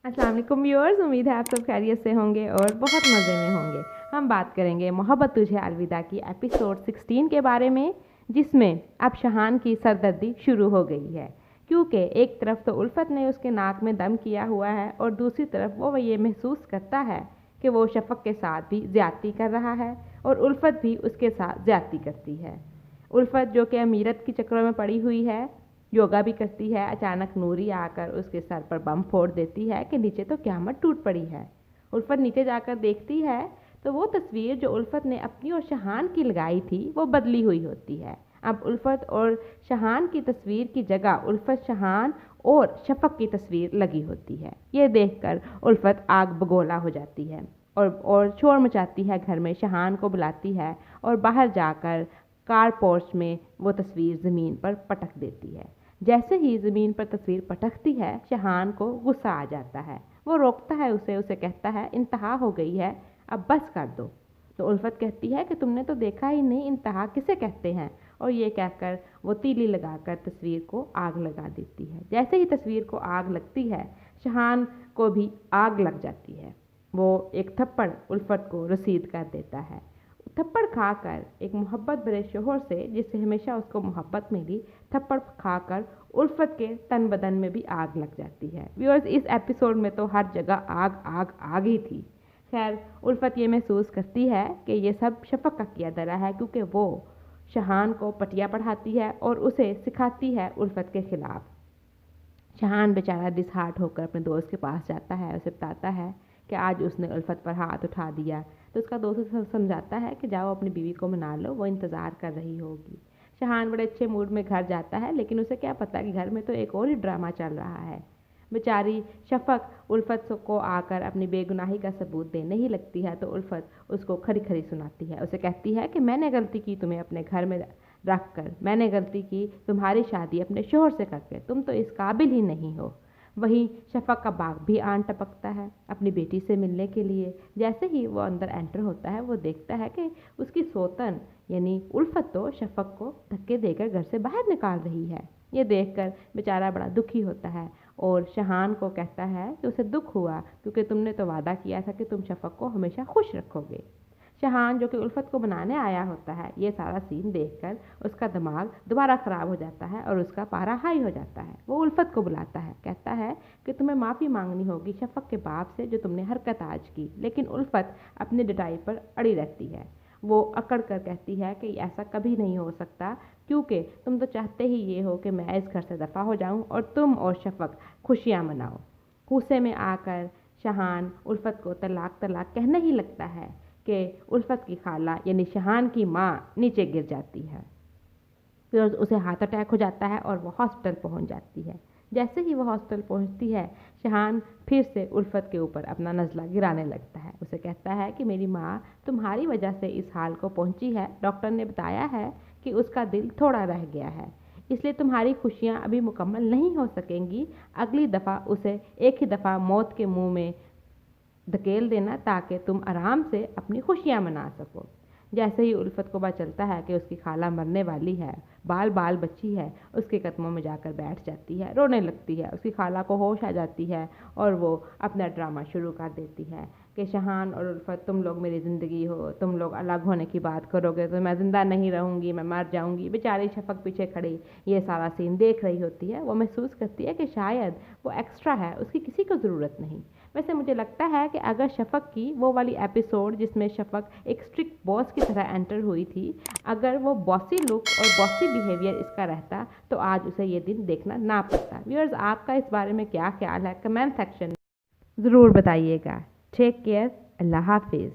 अस्सलाम वालेकुम व्यूअर्स, उम्मीद है आप सब खैरियत से होंगे और बहुत मज़े में होंगे। हम बात करेंगे मोहब्बत तुझे अलविदा की एपिसोड 16 के बारे में, जिसमें अब शहान की सरदर्दी शुरू हो गई है। क्योंकि एक तरफ तो उल्फत ने उसके नाक में दम किया हुआ है और दूसरी तरफ वो ये महसूस करता है कि वो शफ़क़ के साथ भी ज़्यादती कर रहा है और उल्फत भी उसके साथ ज़्यादती करती है। उल्फत जो कि अमीरत के चक्करों में पड़ी हुई है, योगा भी करती है, अचानक नूरी आकर उसके सर पर बम फोड़ देती है कि नीचे तो क़यामत टूट पड़ी है। उल्फत नीचे जाकर देखती है तो वो तस्वीर जो उल्फत ने अपनी और शहान की लगाई थी वो बदली हुई होती है। अब उल्फत और शहान की तस्वीर की जगह उल्फत, शहान और शफ़क़ की तस्वीर लगी होती है। ये देखकर उल्फत आग बगोला हो जाती है और शोर मचाती है, घर में शहान को बुलाती है और बाहर जाकर कार पोर्च में वो तस्वीर ज़मीन पर पटक देती है। जैसे ही ज़मीन पर तस्वीर पटकती है, शहान को गुस्सा आ जाता है। वो रोकता है उसे कहता है इंतहा हो गई है, अब बस कर दो। तो उल्फत कहती है कि तुमने तो देखा ही नहीं इंतहा किसे कहते हैं, और ये कहकर वो तीली लगाकर तस्वीर को आग लगा देती है। जैसे ही तस्वीर को आग लगती है, शहान को भी आग लग जाती है। वो एक थप्पड़ उल्फत को रसीद कर देता है। थप्पड़ खाकर एक मोहब्बत भरे शोहर से, जिससे हमेशा उसको मोहब्बत मिली, थप्पड़ खाकर उल्फत के तन बदन में भी आग लग जाती है। व्यूअर्स, इस एपिसोड में तो हर जगह आग आग आग ही थी। खैर, उल्फत ये महसूस करती है कि ये सब शफ़क़ का किया धरा है, क्योंकि वो शहान को पटिया पढ़ाती है और उसे सिखाती है उल्फत के खिलाफ। शहान बेचारा डिसहार्ट होकर अपने दोस्त के पास जाता है, उसे बताता है कि आज उसने उल्फत पर हाथ उठा दिया। तो उसका दोस्त उसे समझाता है कि जाओ अपनी बीवी को मना लो, वो इंतज़ार कर रही होगी। शहान बड़े अच्छे मूड में घर जाता है, लेकिन उसे क्या पता कि घर में तो एक और ही ड्रामा चल रहा है। बेचारी शफ़क़ उल्फत को आकर अपनी बेगुनाही का सबूत देने ही लगती है, तो उल्फत उसको खरी खरी सुनाती है। उसे कहती है कि मैंने गलती की तुम्हें अपने घर में रख कर, मैंने गलती की तुम्हारी शादी अपने शोहर से करके, तुम तो इस काबिल ही नहीं हो। वहीं शफ़क़ का बाग भी आन टपकता है अपनी बेटी से मिलने के लिए। जैसे ही वो अंदर एंटर होता है, वो देखता है कि उसकी सोतन यानी उल्फत तो शफ़क़ को धक्के देकर घर से बाहर निकाल रही है। ये देखकर बेचारा बड़ा दुखी होता है और शहान को कहता है कि उसे दुख हुआ, क्योंकि तुमने तो वादा किया था कि तुम शफ़क़ को हमेशा खुश रखोगे। शहान जो कि उल्फत को बनाने आया होता है, ये सारा सीन देखकर उसका दिमाग दोबारा ख़राब हो जाता है और उसका पारा हाई हो जाता है। वो उल्फत को बुलाता है, कहता है कि तुम्हें माफ़ी मांगनी होगी शफ़क़ के बाप से जो तुमने हरकत आज की। लेकिन उल्फत अपनी डटाई पर अड़ी रहती है। वो अकड़ कर कहती है कि ऐसा कभी नहीं हो सकता, क्योंकि तुम तो चाहते ही ये हो कि मैं इस घर से दफ़ा हो जाऊं और तुम और शफ़क़ खुशियां मनाओ। गुस्से में आकर शहान उल्फत को तलाक तलाक कहने ही लगता है कि उल्फत की खाला यानी शहान की माँ नीचे गिर जाती है। फिर उसे हार्ट अटैक हो जाता है और वो हॉस्पिटल पहुंच जाती है। जैसे ही वो हॉस्पिटल पहुंचती है, शहान फिर से उल्फत के ऊपर अपना नज़ला गिराने लगता है। उसे कहता है कि मेरी माँ तुम्हारी वजह से इस हाल को पहुंची है। डॉक्टर ने बताया है कि उसका दिल थोड़ा रह गया है, इसलिए तुम्हारी खुशियाँ अभी मुकम्मल नहीं हो सकेंगी। अगली दफ़ा उसे एक ही दफ़ा मौत के मुंह में धकेल देना, ताकि तुम आराम से अपनी खुशियाँ मना सको। जैसे ही उल्फत को पता चलता है कि उसकी खाला मरने वाली है, बाल बाल बच्ची है, उसके कदमों में जाकर बैठ जाती है, रोने लगती है। उसकी खाला को होश आ जाती है और वो अपना ड्रामा शुरू कर देती है कि शहान और उल्फत, तुम लोग मेरी ज़िंदगी हो, तुम लोग अलग होने की बात करोगे तो मैं ज़िंदा नहीं रहूँगी, मैं मर जाऊँगी। बेचारी शफ़क़ पीछे खड़ी ये सारा सीन देख रही होती है। वो महसूस करती है कि शायद वो एक्स्ट्रा है, उसकी किसी को ज़रूरत नहीं। वैसे मुझे लगता है कि अगर शफ़क़ की वो वाली एपिसोड जिसमें शफ़क़ एक स्ट्रिक्ट बॉस की तरह एंटर हुई थी, अगर वो बॉसी लुक और बॉसी बिहेवियर इसका रहता तो आज उसे ये दिन देखना ना पड़ता। व्यूअर्स, आपका इस बारे में क्या ख्याल है? कमेंट सेक्शन में ज़रूर बताइएगा। टेक केयर, अल्लाह हाफिज़।